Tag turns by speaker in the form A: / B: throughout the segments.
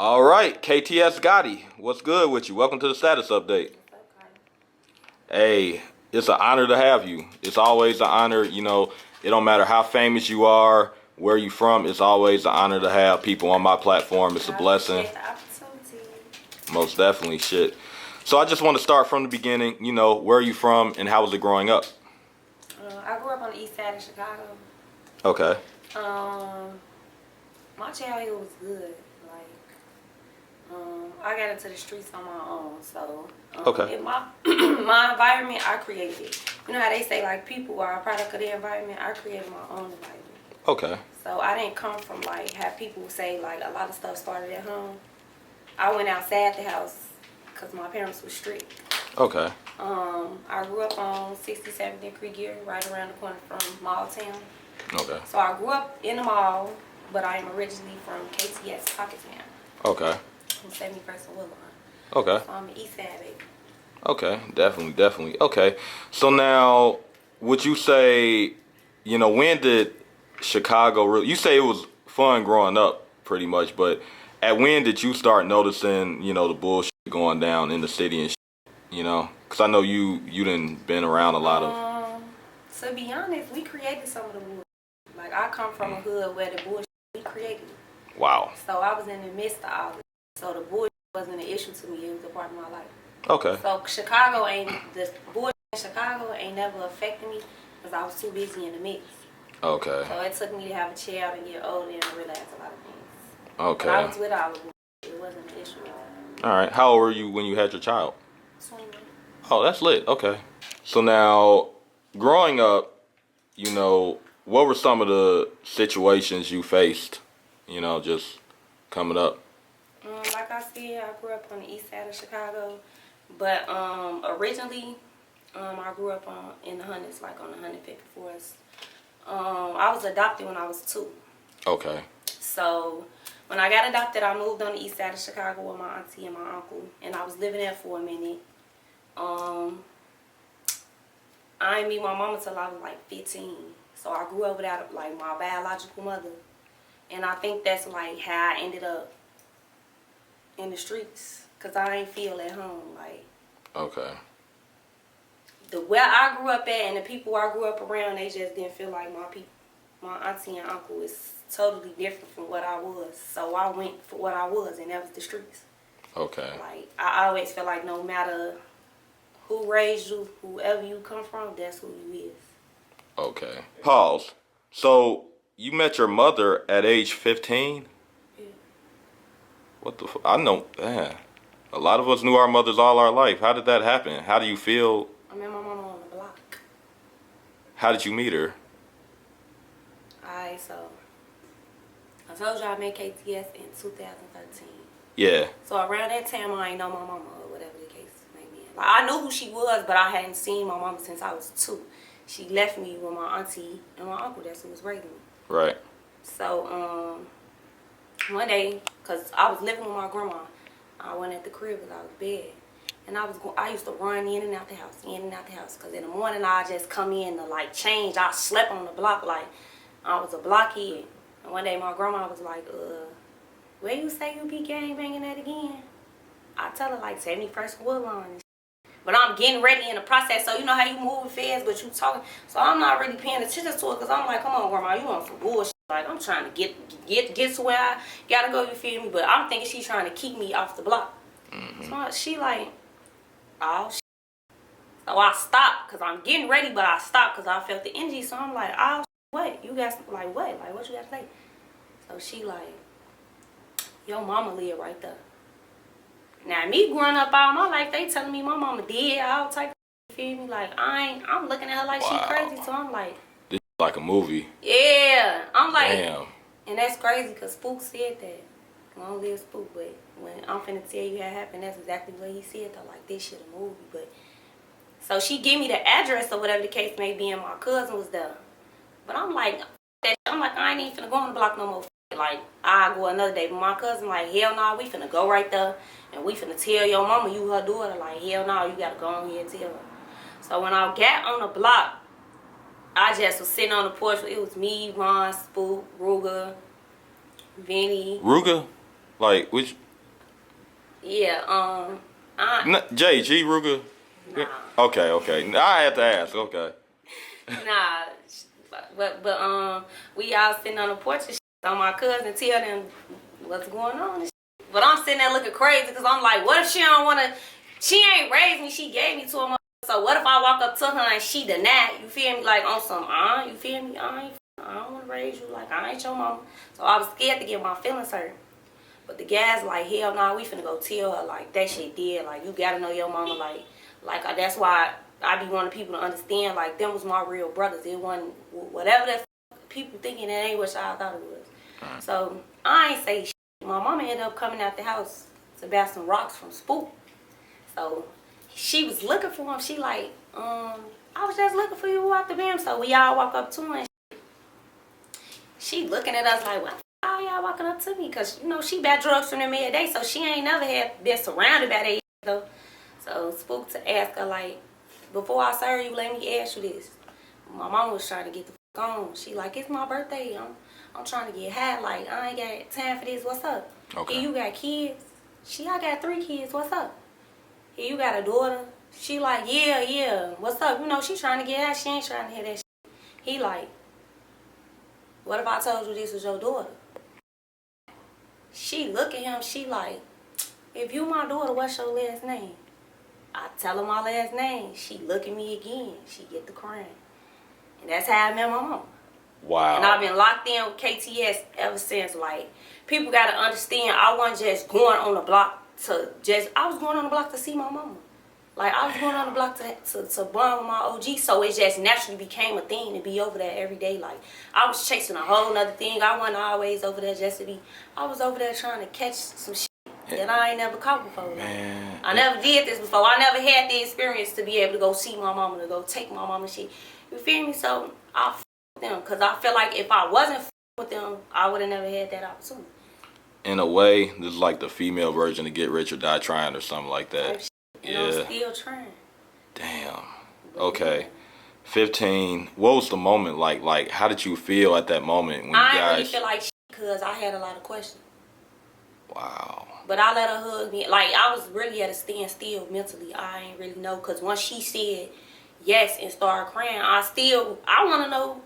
A: All right, KTS Gotti, what's good with you? Welcome to the status update. Hey, it's an honor to have you. It's always an honor. It don't matter how famous you are, where you from. It's always an honor to have people on my platform. It's a blessing. Most definitely, shit. So I just want to start from the beginning. Where are you from and how was it growing up?
B: I grew up on the east side of Chicago.
A: Okay.
B: My childhood was good. I got into the streets on my own, so
A: Okay.
B: in my my environment I created. You know how they say like people are a product of their environment. I created my own environment.
A: Okay.
B: So I didn't come from like have people say like a lot of stuff started at home. I went outside the house because my parents were strict.
A: Okay.
B: I grew up on 67th and Creek Gear, right around the corner from Mall Town.
A: Okay.
B: So I grew up in the mall, but I am originally from KTS Gotti.
A: Okay.
B: From 71st and Woodlawn.
A: Okay.
B: So I'm an east side baby.
A: Okay, definitely. Okay, so now, would you say, when did Chicago really? You say it was fun growing up, pretty much, but at when did you start noticing, the bullshit going down in the city and shit, Because I know you done been around a lot of.
B: To be honest, we created some of the bullshit. Like I come from a hood where the bullshit we created.
A: Wow.
B: So I was in the midst of all this. So the bullshit wasn't an issue to me. It was a part of my life.
A: Okay.
B: So the bullshit in Chicago ain't never affected me because I was too busy in the mix.
A: Okay.
B: So it took me to have a child and get older and realize a lot of things.
A: Okay.
B: But I was with all of it. It wasn't an issue.
A: All right. How old were you when you had your child?
B: 21.
A: Oh, that's lit. Okay. So now, growing up, what were some of the situations you faced, just coming up?
B: Like I said, I grew up on the east side of Chicago, but originally, I grew up in the hundreds, like on the 154th. I was adopted when I was 2.
A: Okay.
B: So when I got adopted, I moved on the east side of Chicago with my auntie and my uncle, and I was living there for a minute. I didn't meet my mama till I was like 15, so I grew up without like my biological mother, and I think that's like how I ended up in the streets, cause I ain't feel at home. Like,
A: okay,
B: where I grew up at and the people I grew up around, they just didn't feel like my people. My auntie and uncle is totally different from what I was, so I went for what I was, and that was the streets.
A: Okay.
B: Like I always feel like no matter who raised you, whoever you come from, that's who you is.
A: Okay. Pause. So you met your mother at age 15?
B: Yeah.
A: What the? I know. Man, a lot of us knew our mothers all our life. How did that happen? How do you feel?
B: I met my mama on the block.
A: How did you meet her?
B: Alright, so I told you I met KTS in 2013.
A: Yeah.
B: So around that time, I ain't know my mama or whatever the case may be. Like I knew who she was, but I hadn't seen my mama since I was 2. She left me with my auntie and my uncle. That's who was raising me.
A: Right.
B: So one day, cause I was living with my grandma, I went at the crib because I was bad, and I used to run in and out the house, cause in the morning I just come in to like change. I slept on the block like I was a blockhead. And one day my grandma was like, where you say you be gangbanging at again? I tell her like 71st Woodlawn and shit. But I'm getting ready in the process, so you know how you move with feds, but you talking. So I'm not really paying attention to it, because I'm like, come on, grandma, you want some bullshit. Like, I'm trying to get to where I gotta go, you feel me? But I'm thinking she's trying to keep me off the block. Mm-hmm. So she like, oh, shit. So I stopped, because I'm getting ready, but I stopped because I felt the energy. So I'm like, oh, what? You got, like, what? Like, what you got to say? So she like, your mama live right there. Now, me growing up all my life, they telling me my mama dead, all type of, you feel me? Like, I'm looking at her like she crazy, so I'm like.
A: This is like a movie.
B: Yeah. I'm like.
A: Damn.
B: And that's crazy, because Spook said that. Long live Spook, but when I'm finna tell you how it happened, that's exactly what he said, though. Like, this shit a movie, but. So she gave me the address or whatever the case may be, and my cousin was there. But I'm like, I ain't even finna go on the block no more. Like, I'll go another day. But my cousin like, hell no, we finna go right there. And we finna tell your mama you her daughter. Like, hell no, you gotta go on here and tell her. So when I got on the block, I just was sitting on the porch. It was me, Ron, Spook, Ruger, Vinny.
A: Ruger? Like, which?
B: Yeah,
A: G. Ruger?
B: nah,
A: Okay. I had to ask, okay.
B: nah. But we all sitting on the porch and shit. So my cousin tell them what's going on and shit. But I'm sitting there looking crazy because I'm like, what if she don't want to, she ain't raised me, she gave me to her. So what if I walk up to her and she deny, you feel me, like on some, you feel me, I don't want to raise you, like I ain't your mama. So I was scared to get my feelings hurt. But the guys like, hell no, we finna go tell her, like, that shit dead. Like, you gotta know your mama, like that's why I be wanting people to understand, like, them was my real brothers. It wasn't, whatever that people thinking, that ain't what y'all thought it was.
A: Right.
B: So, I ain't say shit. My mama ended up coming out the house to buy some rocks from Spook. So, she was looking for him. She like, I was just looking for you out the bam. So, we all walk up to her and she looking at us like, what? How y'all walking up to me? Because, you know, she bought drugs from them every day, so she ain't never had been surrounded by that though. So Spook to ask her, like, before I serve you, let me ask you this. My mom was trying to get the fuck on. She like, it's my birthday. I'm trying to get high. Like, I ain't got time for this. What's up?
A: Okay.
B: Here you got kids. I got 3 kids. What's up? Here you got a daughter. She like, yeah. What's up? You know, she trying to get high. She ain't trying to hear that shit. He like, what if I told you this was your daughter? She look at him, she like, if you my daughter, what's your last name? I tell her my last name. She look at me again. She get the crying. And that's how I met my mom.
A: Wow.
B: And I've been locked in with KTS ever since. Like, people got to understand, I wasn't just going on the block I was going on the block to see my mama. Like, I was going on the block to bond with my OG, so it just naturally became a thing to be over there every day. Like, I was chasing a whole nother thing. I wasn't always over there just to be. I was over there trying to catch some shit that I ain't never caught before.
A: Man.
B: I never did this before. I never had the experience to be able to go see my mama, to go take my mama shit. You feel me? So, I f with them, because I feel like if I wasn't f with them, I would have never had that opportunity.
A: In a way, this is like the female version of Get Rich or Die Trying or something like that.
B: And I'm still trying.
A: Damn. Okay. 15. What was the moment like? Like, how did you feel at that moment when you guys?
B: I really feel like shit because I had a lot of questions.
A: Wow.
B: But I let her hug me. Like, I was really at a standstill mentally. I ain't really know. Because once she said yes and started crying, I want to know,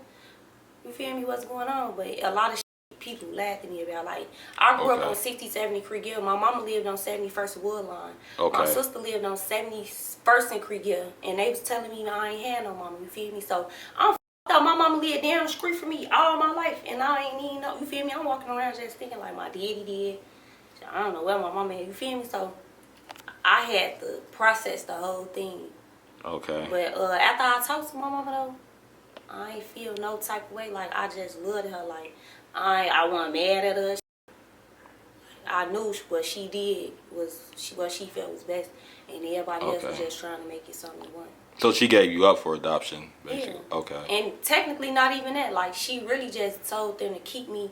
B: you feel me, what's going on. But a lot of people laughed at me about. Like, I grew up on 6070 Creek Hill. My mama lived on 71st Woodline.
A: Okay.
B: My sister lived on 71st and Creek Hill. And they was telling me, I ain't had no mama, you feel me? So, I'm f***ed up. My mama lived down the street from me all my life. And I ain't even know, you feel me? I'm walking around just thinking like my daddy did. I don't know where my mama is, you feel me? So, I had to process the whole thing.
A: Okay.
B: But after I talked to my mama, though, I ain't feel no type of way. Like, I just loved her. Like, I wasn't mad at her. I knew what she did was what she felt was best. And everybody else was just trying to make it something they want.
A: So she gave you up for adoption, basically?
B: Yeah.
A: Okay.
B: And technically not even that. Like, she really just told them to keep me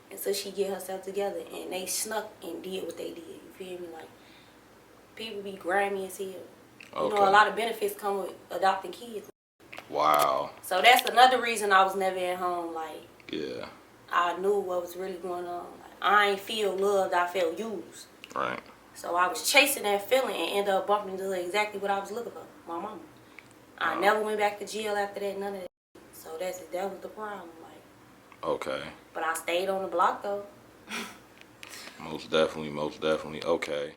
B: until she get herself together, and they snuck and did what they did. You feel me? Like, people be grimy as hell. You know, a lot of benefits come with adopting kids.
A: Wow.
B: So that's another reason I was never at home. Like,
A: yeah,
B: I knew what was really going on. Like, I ain't feel loved. I felt used.
A: Right.
B: So I was chasing that feeling and ended up bumping into exactly what I was looking for, my mama. I never went back to jail after that. None of that. So that was the problem. Like.
A: Okay.
B: But I stayed on the block though.
A: Most definitely. Okay.